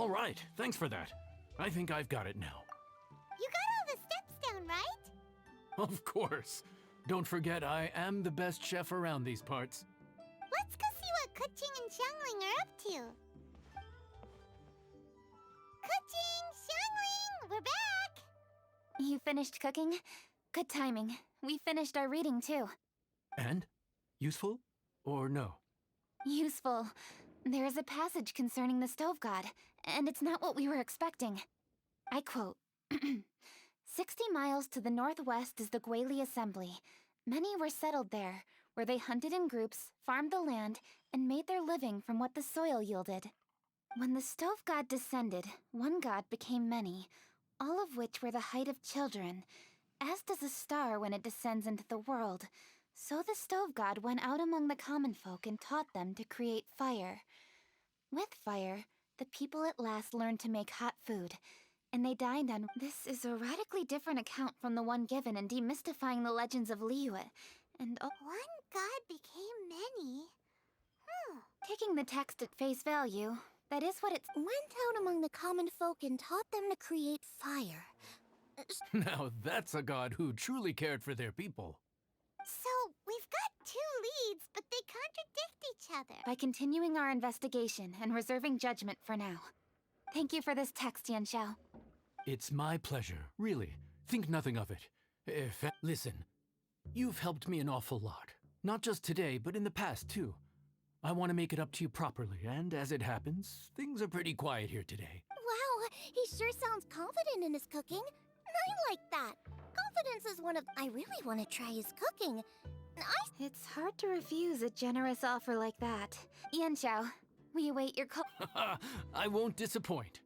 All right, thanks for that. I think I've got it now. You got all the steps down, right? Of course. Don't forget, I am the best chef around these parts. Let's go see what Kuching and Xiangling are up to. Kuching, Xiangling, we're back! You finished cooking? Good timing. We finished our reading too. And? Useful? Or no? Useful. There is a passage concerning the stove god, and it's not what we were expecting. I quote, 60 miles to the northwest is the Guili Assembly. Many were settled there, where they hunted in groups, farmed the land, and made their living from what the soil yielded. When the stove god descended, one god became many, all of which were the height of children. As does a star when it descends into the world, so the stove god went out among the common folk and taught them to create fire. With fire, the people at last learned to make hot food, and they dined on— This is a radically different account from the one given in Demystifying the Legends of Liyue, and One god became many? taking the text at face value, that is what it's— Went out among the common folk and taught them to create fire. Now that's a god who truly cared for their people. So, we've got two leads, but they contradict each other. by continuing our investigation and reserving judgment for now. Thank you for this text, Yanxiao. It's my pleasure, really. Think nothing of it. Listen, you've helped me an awful lot. Not just today, but in the past, too. I want to make it up to you properly, and as it happens, things are pretty quiet here today. Wow, he sure sounds confident in his cooking. I like that. Confidence is one of— I really want to try his cooking. It's hard to refuse a generous offer like that. Yanxiao, we await your call. I won't disappoint.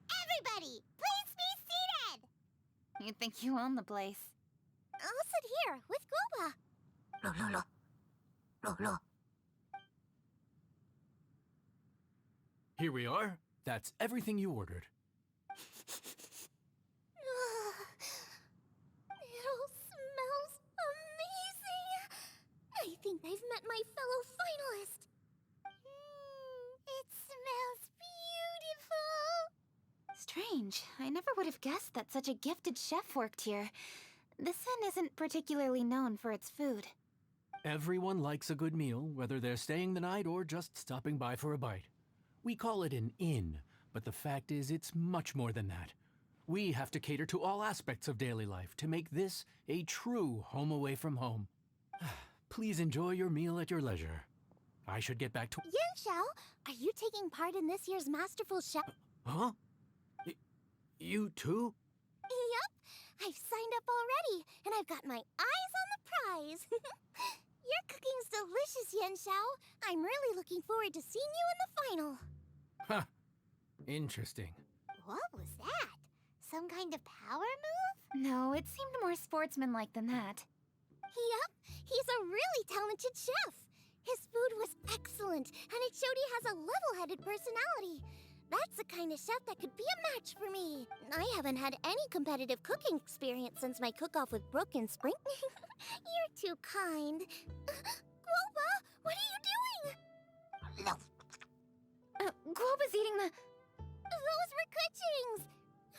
Everybody, please be seated! You think you own the place. I'll sit here with Goba. Here we are. That's everything you ordered. It all smells amazing. I think I've met my fellow finalist. It smells beautiful. Strange. I never would have guessed that such a gifted chef worked here. This inn isn't particularly known for its food. Everyone likes a good meal, whether they're staying the night or just stopping by for a bite. We call it an inn, but the fact is it's much more than that. We have to cater to all aspects of daily life to make this a true home away from home. Please enjoy your meal at your leisure. I should get back to— Yanxiao, are you taking part in this year's Masterful Chef? Huh? You too? Yup, I've signed up already, and I've got my eyes on the prize. Your cooking's delicious, Yanxiao. I'm really looking forward to seeing you in the final. Huh. Interesting. What was that? Some kind of power move? No, it seemed more sportsmanlike than that. Yup, he's a really talented chef. His food was excellent, and it showed he has a level-headed personality. That's the kind of chef that could be a match for me. I haven't had any competitive cooking experience since my cook-off with Brooke in spring. You're too kind. Guoba, what are you doing? Guoba's eating the— Those were Kuching's.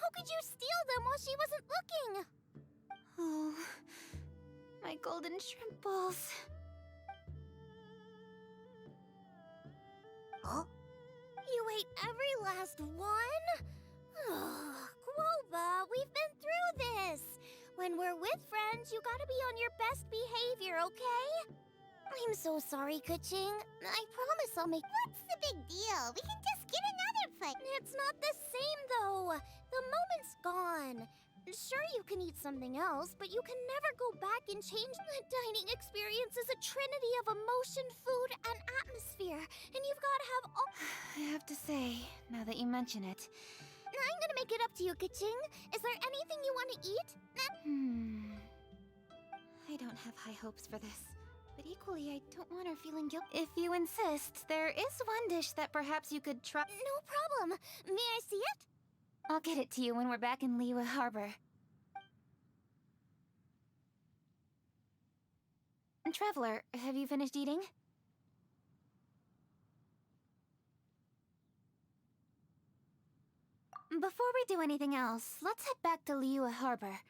How could you steal them while she wasn't looking? Oh, my golden shrimp balls. Huh? You ate every last one? Quoba, we've been through this. When we're with friends, you gotta be on your best behavior, okay? I'm so sorry, Kuching. I promise I'll make... What's the big deal? We can just get another plate. It's not the same, though. The moment's gone. Sure, you can eat something else, but you can never go back and change. The dining experience is a trinity of emotion, food, and atmosphere. And you've got to have all... I have to say, now that you mention it... I'm gonna make it up to you, Kuching. Is there anything you want to eat? I don't have high hopes for this. But equally, I don't want her feeling guilty. If you insist, there is one dish that perhaps you could try. No problem. May I see it? I'll get it to you when we're back in Lima Harbor. Traveler, have you finished eating? Before we do anything else, let's head back to Liyue Harbor.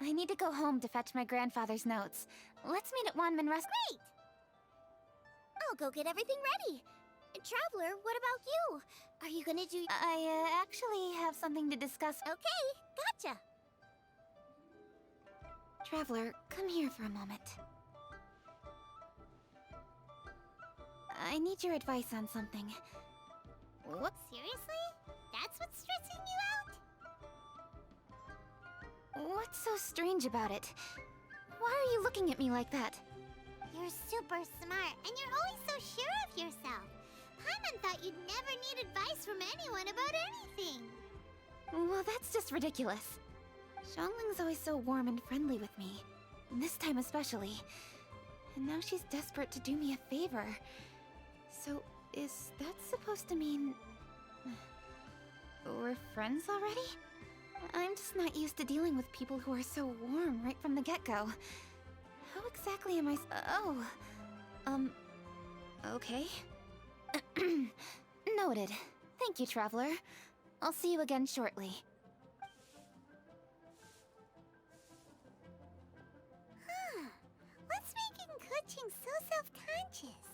I need to go home to fetch my grandfather's notes. Let's meet at Wanman Rest. Great! I'll go get everything ready. Traveler, what about you? Are you gonna do... I actually have something to discuss. Okay, gotcha. Traveler, come here for a moment. I need your advice on something. What? Seriously? That's what's stressing you out? What's so strange about it? Why are you looking at me like that? You're super smart, and you're always so sure of yourself. Paimon thought you'd never need advice from anyone about anything. Well, that's just ridiculous. Xiangling's always so warm and friendly with me. And this time especially. And now she's desperate to do me a favor. So, is that supposed to mean... we're friends already? I'm just not used to dealing with people who are so warm right from the get-go. How exactly am I okay. Noted. Thank you, Traveler. I'll see you again shortly. What's making Kuching so self-conscious?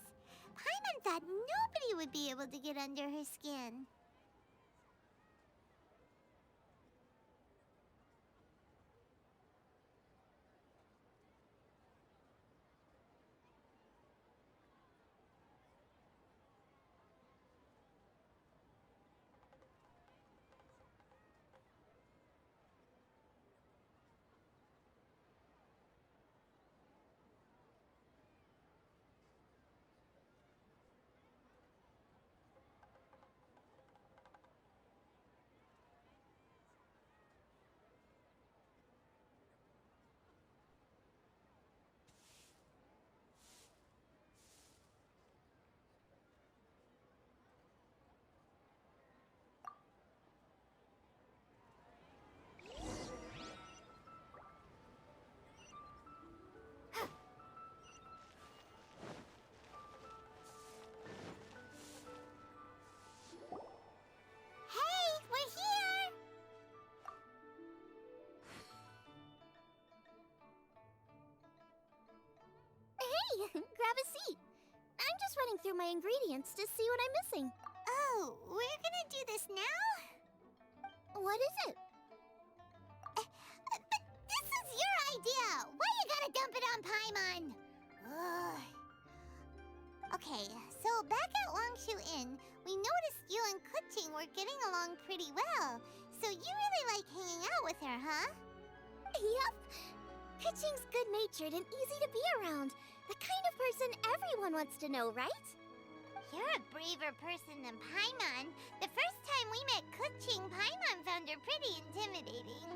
Paimon thought nobody would be able to get under her skin. Grab a seat. I'm just running through my ingredients to see what I'm missing. Oh, we're gonna do this now? What is it? But this is your idea! Why you gotta dump it on Paimon? Ugh. Okay, so back at Longshu Inn, we noticed you and Kuching were getting along pretty well. So you really like hanging out with her, huh? Yep. Kuching's good-natured and easy to be around. The kind of person everyone wants to know, right? You're a braver person than Paimon. The first time we met Kuching, Paimon found her pretty intimidating.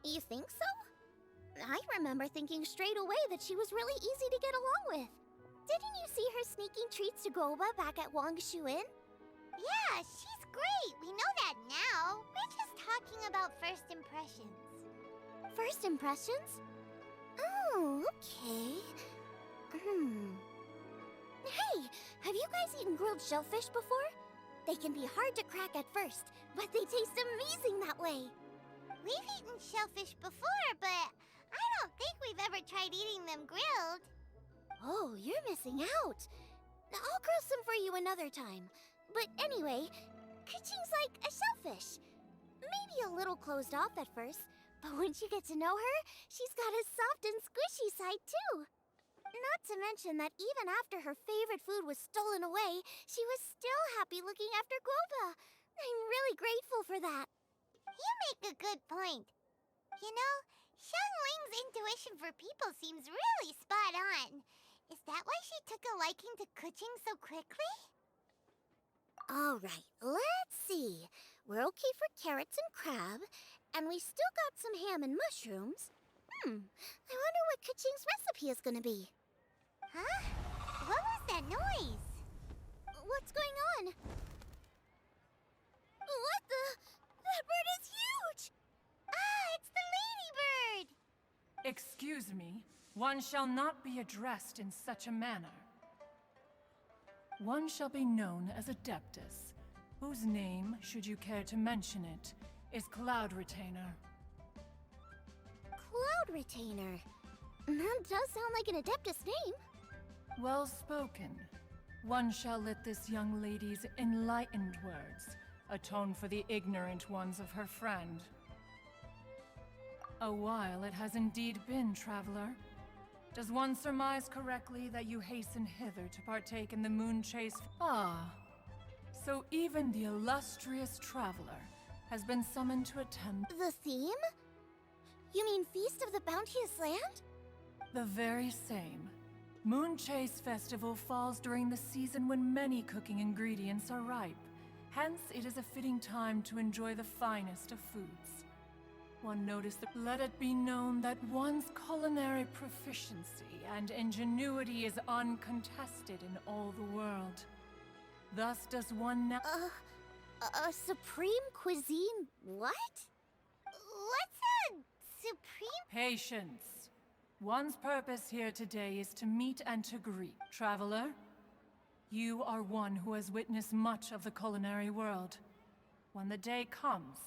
You think so? I remember thinking straight away that she was really easy to get along with. Didn't you see her sneaking treats to Goba back at Wangshu Inn? Yeah, she's great. We know that now. We're just talking about first impressions. First impressions? Oh, okay. Hey, have you guys eaten grilled shellfish before? They can be hard to crack at first, but they taste amazing that way. We've eaten shellfish before, but I don't think we've ever tried eating them grilled. Oh, you're missing out. I'll grill some for you another time. But anyway, Kuching's like a shellfish. Maybe a little closed off at first, but once you get to know her, she's got a soft and squishy side too. Not to mention that even after her favorite food was stolen away, she was still happy looking after Guoba. I'm really grateful for that. You make a good point. You know, Xiangling's intuition for people seems really spot on. Is that why she took a liking to Kuching so quickly? All right, let's see. We're okay for carrots and crab, and we still got some ham and mushrooms. I wonder what Kuching's recipe is gonna be. Huh? What was that noise? What's going on? What the? That bird is huge! Ah, it's the ladybird! Excuse me, one shall not be addressed in such a manner. One shall be known as Adeptus, whose name, should you care to mention it, is Cloud Retainer. Cloud Retainer. That does sound like an Adeptus name. Well spoken. One shall let this young lady's enlightened words atone for the ignorant ones of her friend. A while it has indeed been, traveler. Does one surmise correctly that you hasten hither to partake in the moon chase? Ah, so even the illustrious traveler has been summoned to attend The theme? You mean Feast of the Bounteous Land? the very same. Moon Chase Festival falls during the season when many cooking ingredients are ripe. Hence, it is a fitting time to enjoy the finest of foods. One noticed that let it be known that one's culinary proficiency and ingenuity is uncontested in all the world. Thus does one now— A supreme cuisine what? What's a supreme? Patience. One's purpose here today is to meet and to greet. Traveler, you are one who has witnessed much of the culinary world. When the day comes,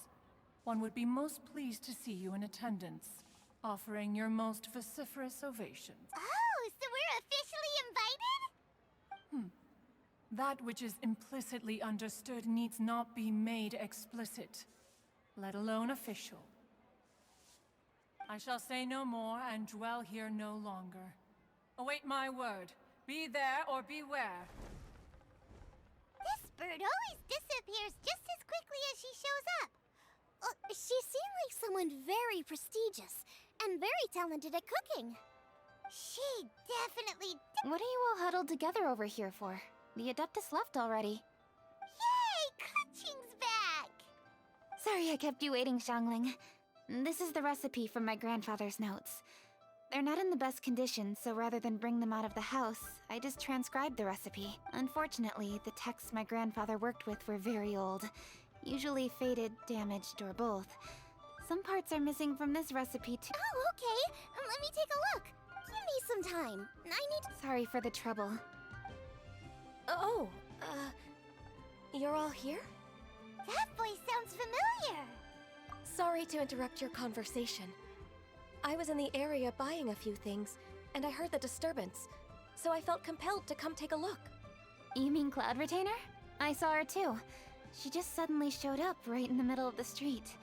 one would be most pleased to see you in attendance, offering your most vociferous ovations. Oh, so we're officially invited? That which is implicitly understood needs not be made explicit, let alone official. I shall say no more and dwell here no longer. Await my word. Be there or beware. This bird always disappears just as quickly as she shows up. She seemed like someone very prestigious and very talented at cooking. She definitely What are you all huddled together over here for? The Adeptus left already. Yay! Kuching's back! Sorry I kept you waiting, Xiangling. This is the recipe from my grandfather's notes. They're not in the best condition, so rather than bring them out of the house, I just transcribed the recipe. Unfortunately, the texts my grandfather worked with were very old. Usually faded, damaged, or both. Some parts are missing from this recipe too. Oh, okay. Let me take a look. Give me some time. I need— Sorry for the trouble. You're all here? That voice sounds familiar. Sorry to interrupt your conversation. I was in the area buying a few things, and I heard the disturbance, so I felt compelled to come take a look. You mean Cloud Retainer? I saw her too. She just suddenly showed up right in the middle of the street.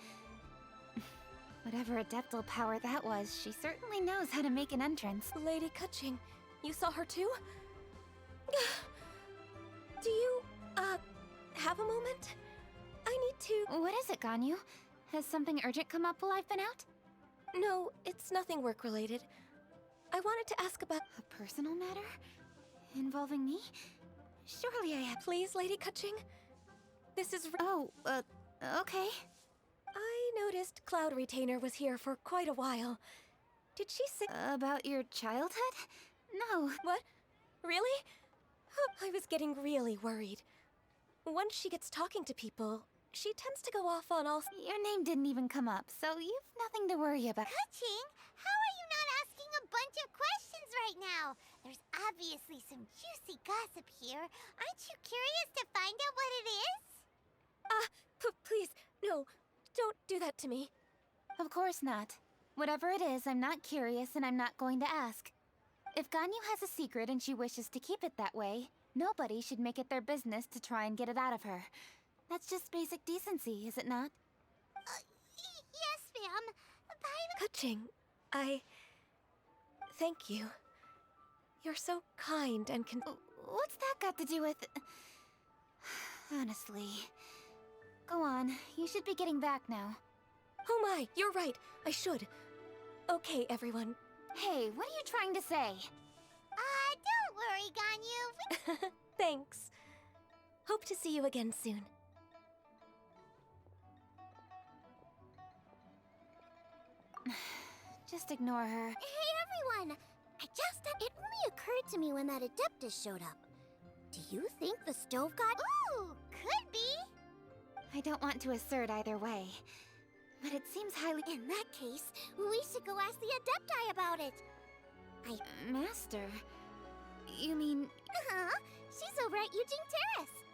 Whatever adeptal power that was, she certainly knows how to make an entrance. Lady Kuching, you saw her too? Do you, have a moment? I need to— What is it, Ganyu? Has something urgent come up while I've been out? No, it's nothing work-related. I wanted to ask about— A personal matter? Involving me? Surely I have— Please, Lady Kuching? This is— okay. I noticed Cloud Retainer was here for quite a while. Did she say About your childhood? No. what? Really? I was getting really worried. Once she gets talking to people, she tends to go off on all. Your name didn't even come up, so you've nothing to worry about. Kuching, how are you not asking a bunch of questions right now? There's obviously some juicy gossip here. Aren't you curious to find out what it is? Please, no. Don't do that to me. Of course not. Whatever it is, I'm not curious and I'm not going to ask. If Ganyu has a secret and she wishes to keep it that way, nobody should make it their business to try and get it out of her. That's just basic decency, is it not? Yes, ma'am. By the Kuching, thank you. You're so kind and What's that got to do with... Honestly. Go on, you should be getting back now. Oh my, you're right. I should. Okay, everyone. Hey, what are you trying to say? don't worry, Ganyu. Thanks. Hope to see you again soon. Just ignore her. Hey, everyone! It only occurred to me when that Adeptus showed up. Do you think the stove god... Ooh, could be. I don't want to assert either way, but it seems highly... In that case, we should go ask the Adepti about it. Master? You mean... Uh-huh. She's over at Eugene Terrace.